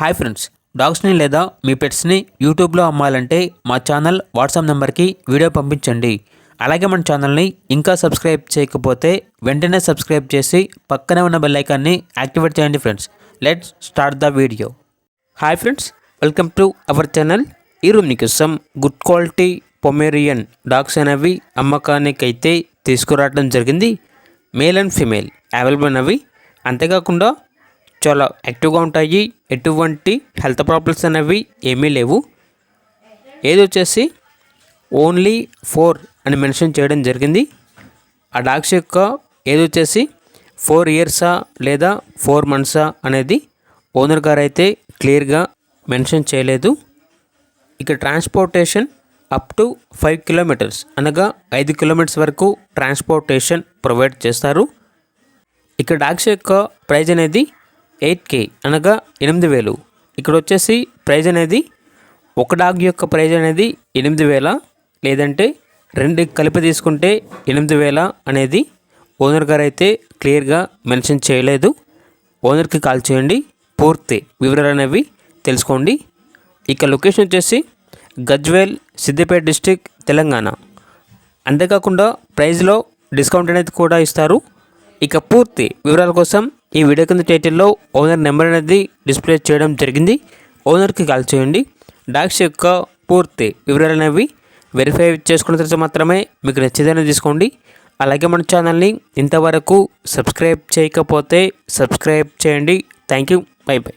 Hi friends, డాగ్స్ని లేదా మీ పెట్స్ని యూట్యూబ్లో అమ్మాలంటే మా ఛానల్ వాట్సాప్ నెంబర్కి వీడియో పంపించండి. అలాగే మన ఛానల్ని ఇంకా సబ్స్క్రైబ్ చేయకపోతే వెంటనే సబ్స్క్రైబ్ చేసి పక్కనే ఉన్న బెల్ ఐకాన్ని యాక్టివేట్ చేయండి friends. Let's start the video. Hi friends, welcome to our channel. ఈరోజు మీకోసం గుడ్ క్వాలిటీ పొమేరియన్ డాగ్స్ అనేవి అమ్మకానికైతే తీసుకురావడం జరిగింది. మేల్ అండ్ ఫీమేల్ అవైలబుల్ అనేవి. అంతేకాకుండా చాలా యాక్టివ్గా ఉంటాయి. ఎటువంటి హెల్త్ ప్రాబ్లమ్స్ అనేవి ఏమీ లేవు. ఏది వచ్చేసి ఓన్లీ 4 అని మెన్షన్ చేయడం జరిగింది. ఆ డాగ్స్ యొక్క ఏది వచ్చేసి 4 ఇయర్సా లేదా 4 మంత్సా అనేది ఓనర్ గారు అయితే క్లియర్గా మెన్షన్ చేయలేదు. ఇక ట్రాన్స్పోర్టేషన్ అప్ టు 5 కిలోమీటర్స్ అనగా 5 కిలోమీటర్స్ వరకు ట్రాన్స్పోర్టేషన్ ప్రొవైడ్ చేస్తారు. ఇక డాగ్స్ యొక్క ప్రైజ్ అనేది 8K అనగా 8,000. ఇక్కడ వచ్చేసి ప్రైజ్ అనేది ఒక డాగ్ యొక్క ప్రైజ్ అనేది 8,000, లేదంటే 2 కలిపి తీసుకుంటే 8,000 అనేది ఓనర్ గారు అయితే క్లియర్గా మెన్షన్ చేయలేదు. ఓనర్కి కాల్ చేయండి, పూర్తి వివరాలు అనేవి తెలుసుకోండి. ఇక లొకేషన్ వచ్చేసి గజ్వేల్, సిద్దిపేట డిస్టిక్, తెలంగాణ. అంతేకాకుండా ప్రైజ్లో డిస్కౌంట్ అనేది కూడా ఇస్తారు. ఇక పూర్తి వివరాల కోసం ఈ వీడియో కింద టైటిల్లో ఓనర్ నెంబర్ అనేది డిస్ప్లే చేయడం జరిగింది. ఓనర్కి కాల్ చేయండి. డాగ్స్ యొక్క పూర్తి వివరాలు అనేవి వెరిఫై చేసుకున్న తర్వాత మాత్రమే మీకు నచ్చేదని తీసుకోండి. అలాగే మన ఛానల్ని ఇంతవరకు సబ్స్క్రైబ్ చేయకపోతే సబ్స్క్రైబ్ చేయండి. Thank you. By by.